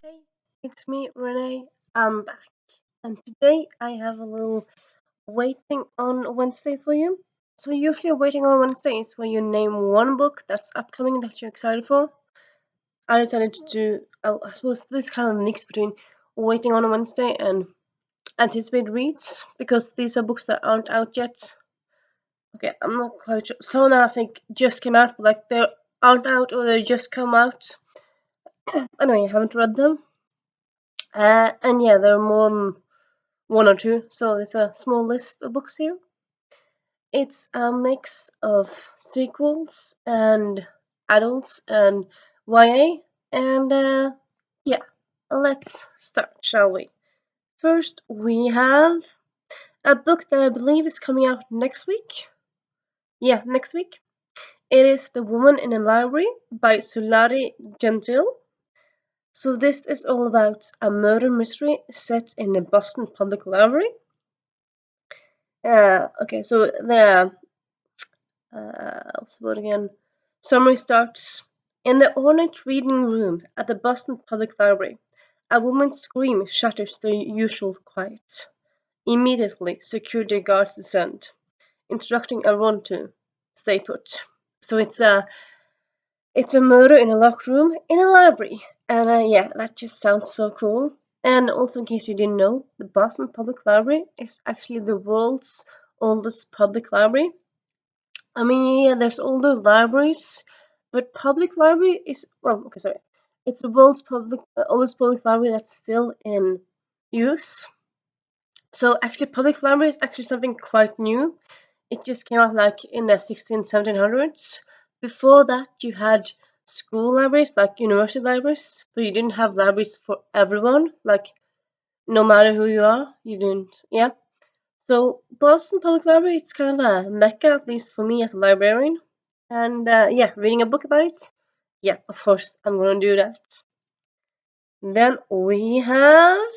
Hey, it's me, Renee. I'm back. And today I have a little waiting on Wednesday for you. So, usually, waiting on Wednesday is where you name one book that's upcoming that you're excited for. I decided to do, I suppose, this kind of mix between waiting on a Wednesday and anticipated reads because these are books that aren't out yet. Okay, I'm not quite sure. Some I think just came out, but like they aren't out or they just come out. Anyway, I haven't read them. And yeah, there are more than one or two, so there's a small list of books here. It's a mix of sequels and adults and YA, and yeah, let's start, shall we? First, we have a book that I believe is coming out next week. Yeah, next week. It is The Woman in the Library by Sulari Gentile. So this is all about a murder mystery set in the Boston Public Library. Okay, so the what's the word again? Summary starts in the ornate reading room at the Boston Public Library. A woman's scream shatters the usual quiet. Immediately, security guards descend, instructing everyone to stay put. So it's a murder in a locked room in a library, and yeah, that just sounds so cool. And also, in case you didn't know, the Boston Public Library is actually the world's oldest public library. I mean, yeah, there's older libraries, but public library is okay. Sorry, it's the world's oldest public library that's still in use. So actually, public library is actually something quite new. It just came out like in the 1700s. Before that, you had school libraries, like university libraries, but you didn't have libraries for everyone. Like no matter who you are, you didn't. Yeah. So Boston Public Library, it's kind of a mecca, at least for me as a librarian. And yeah, reading a book about it. Yeah, of course, I'm gonna do that. Then we have,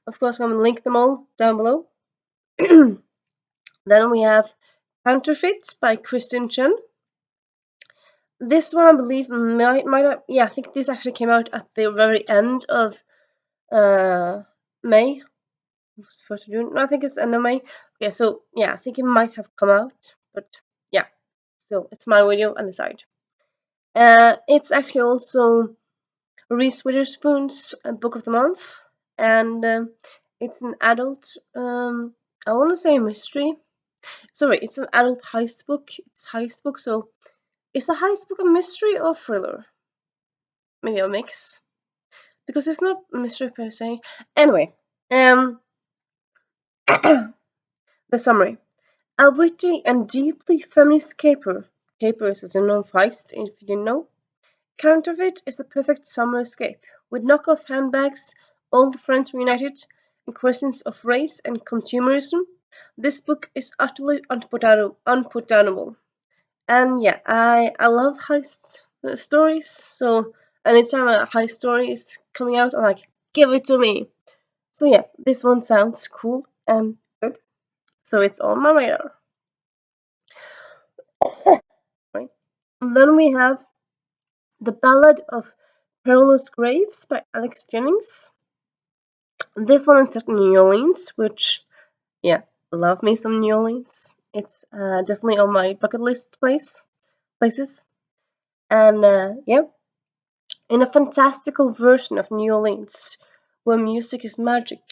of course, I'm gonna link them all down below. Then we have Counterfeit by Kristin Chen. This one, I believe, might have, yeah, I think this actually came out at the very end of May. Was first of June? No, I think it's end of May. Okay, so yeah, I think it might have come out, but yeah, still, it's my video on the side. It's actually also Reese Witherspoon's Book of the Month, and it's an adult, I want to say mystery. Sorry, it's an adult heist book. It's heist book, so is a heist book a mystery or thriller? Maybe a mix, because it's not mystery per se. Anyway, um, the summary: a witty and deeply feminist capers is a known heist. If you didn't know, Counterfeit is the perfect summer escape, with knockoff handbags, old friends reunited, and questions of race and consumerism. This book is utterly unputdownable. And yeah, I love heist stories, so anytime a heist story is coming out, I'm like, give it to me. So yeah, this one sounds cool and good, so it's on my radar. Right. And then we have The Ballad of Perilous Graves by Alex Jennings. This one is set in New Orleans, which, yeah, love me some New Orleans. It's definitely on my bucket list places. And yeah, in a fantastical version of New Orleans, where music is magic,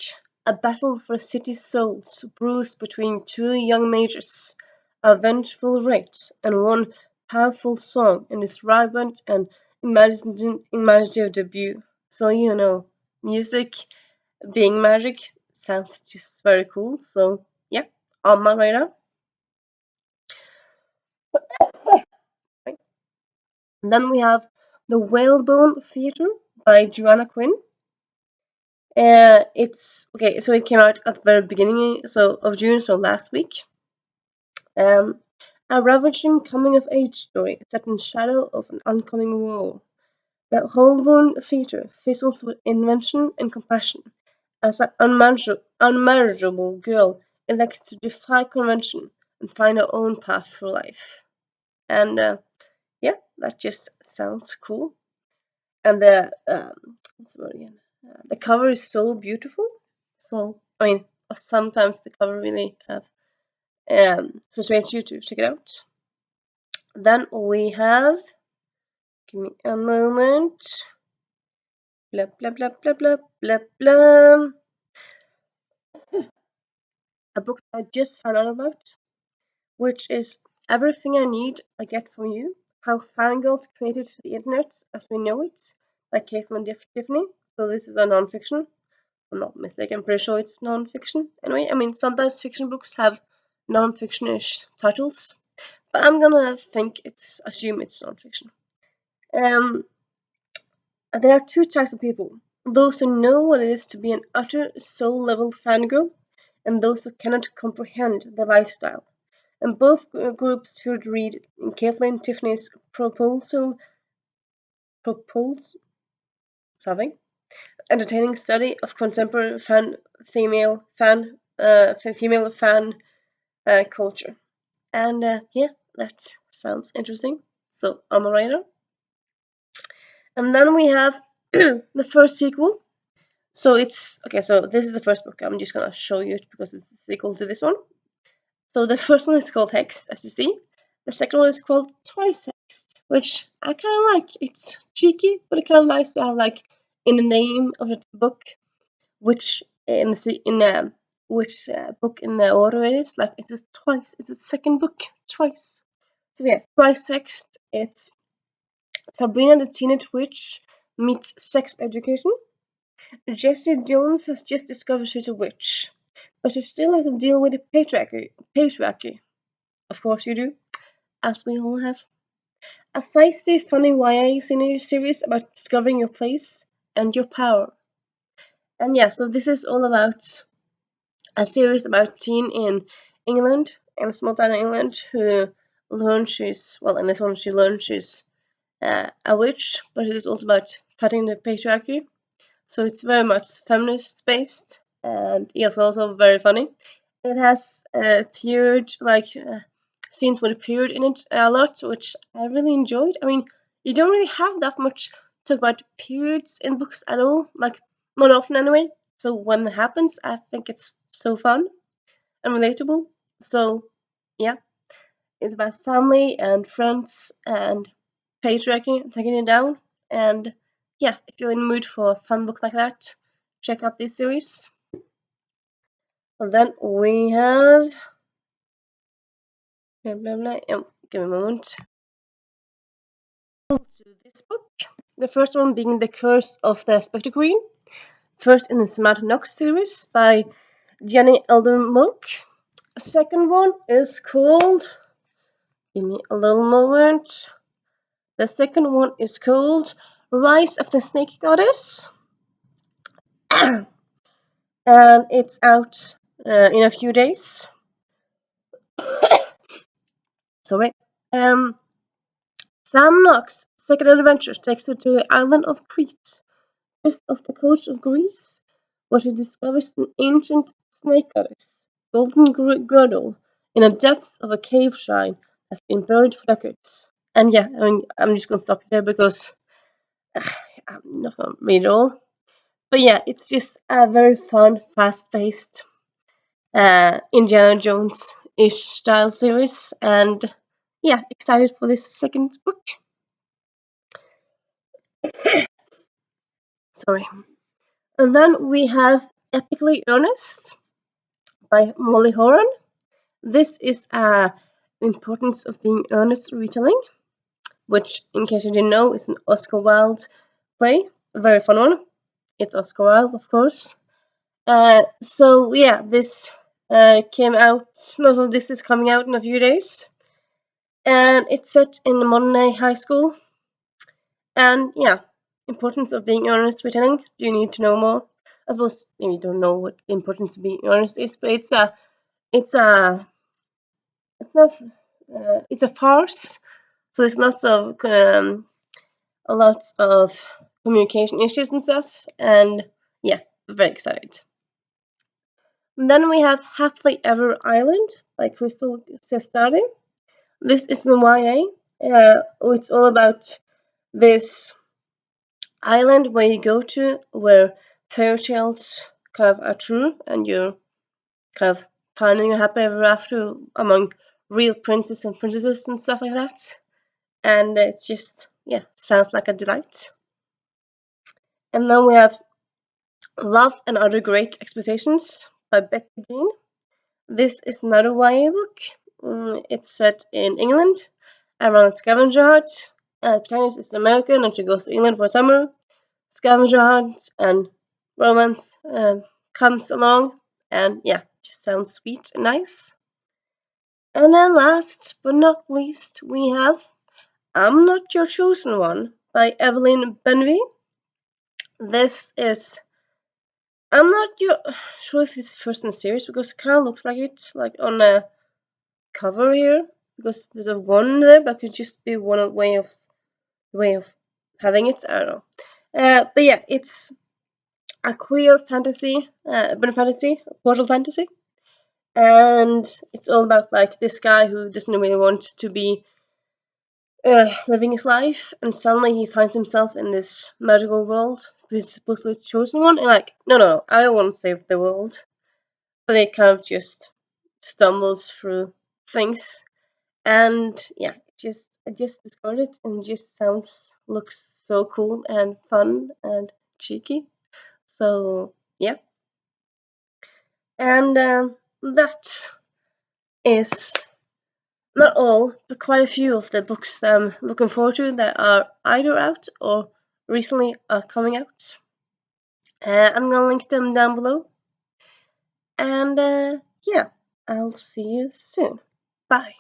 a battle for a city's souls brews between two young mages, a vengeful rate, and one powerful song in this vibrant and imaginative debut. So, music being magic sounds just very cool. So, yeah, on my radar. Right. And then we have The Whalebone Theatre by Joanna Quinn. It's okay, so it came out at the very beginning of June, so last week. Um, a ravaging coming of age story set in shadow of an oncoming war. The Holborn Theatre fizzles with invention and compassion as an unmarriageable girl elects to defy convention and find her own path through life. And yeah, that just sounds cool. And the The cover is so beautiful. So I mean, sometimes the cover really kind of persuades you to check it out. Then we have, give me a moment. Blah blah blah blah blah blah blah. A book I just found out about, which is Everything I Need I Get From You: How Fangirls Created the Internet as We Know It by Caitlin Tiffany. So this is a non-fiction. If I'm not mistaken, I'm pretty sure it's non-fiction. Anyway, I mean, sometimes fiction books have non-fiction-ish titles, but I'm gonna assume it's non-fiction. There are two types of people: those who know what it is to be an utter soul-level fangirl, and those who cannot comprehend the lifestyle. And both groups should read Caitlin Tiffany's something, entertaining study of contemporary female fan culture. And yeah, that sounds interesting. So I'm a writer. And then we have the first sequel. So it's okay. So this is the first book. I'm just gonna show you it because it's the sequel to this one. So the first one is called Hexed, as you see. The second one is called Twice Hexed, which I kind of like. It's cheeky, but it kind of nice to have like in the name of the book, which which book in the order it is. Like it's twice. It's the second book twice. So yeah, Twice Hexed. It's Sabrina the Teenage Witch meets sex education. Jessie Jones has just discovered she's a witch, but she still has to deal with the patriarchy. Of course you do, as we all have. A feisty, funny YA series about discovering your place and your power. And yeah, so this is all about a series about a teen in England, in a small town in England, who learns in this one she learns she's a witch, but it is also about fighting the patriarchy. So it's very much feminist based, and it's also very funny. It has period scenes with a period in it a lot, which I really enjoyed. I mean, you don't really have that much talk about periods in books at all, like not often anyway. So when it happens, I think it's so fun and relatable. So yeah, it's about family and friends and patriarchy and taking it down. And yeah, if you're in the mood for a fun book like that, check out this series. And then we have blah blah blah. Give me a moment. To this book, the first one being The Curse of the Spectre Queen, first in the Samantha Knox series by Jenny Elder-Monk. Second one is called. Give me a little moment. The second one is called Rise of the Snake Goddess. And it's out in a few days. Sorry. Sam Knox' second adventure takes her to the island of Crete, just off the coast of Greece, where she discovers an ancient snake goddess, Golden Girdle, in the depths of a cave shrine that's been buried for decades. And yeah, I mean, I'm just gonna stop there because I'm not gonna read it all. But yeah, it's just a very fun, fast-paced Indiana Jones-ish style series, and yeah, excited for this second book. Sorry. And then we have Epically Earnest by Molly Horan. This is Importance of Being Earnest retelling, which, in case you didn't know, is an Oscar Wilde play. A very fun one. It's Oscar Wilde, of course. So yeah, this came out. No, so this is coming out in a few days, and it's set in the modern day high school. And yeah, importance of being earnest retelling. Do you need to know more? I suppose you don't know what the importance of being earnest is, but it's a it's a it's not it's a farce. So there's a lot of communication issues and stuff, and yeah, very excited. And then we have Happily Ever Island by Crystal Sestari. This is an YA. It's all about this island where you go to where fairy tales kind of are true and you're kind of finding a happy ever after among real princes and princesses and stuff like that. And it's just, yeah, sounds like a delight. And then we have Love and Other Great Expectations by Becky Dean. This is another YA book. It's set in England around scavenger hunt. Protagonist is American and she goes to England for summer. Scavenger hunt and romance comes along, and yeah, just sounds sweet and nice. And then last but not least, we have I'm Not Your Chosen One by Evelyn Benvie. This is I'm not sure if it's first in the series because it kind of looks like it, like on a cover here, because there's a one there, but could just be one way of having it. I don't know. But yeah, it's a queer fantasy, urban fantasy, portal fantasy, and it's all about like this guy who doesn't really want to be living his life, and suddenly he finds himself in this magical world. He's supposedly the chosen one, and like, no, I don't want to save the world, but he kind of just stumbles through things, and yeah, I just discovered it, and it just looks so cool and fun and cheeky. So yeah, and that is not all, but quite a few of the books that I'm looking forward to that are either out or recently are coming out. I'm gonna link them down below. And yeah, I'll see you soon. Bye.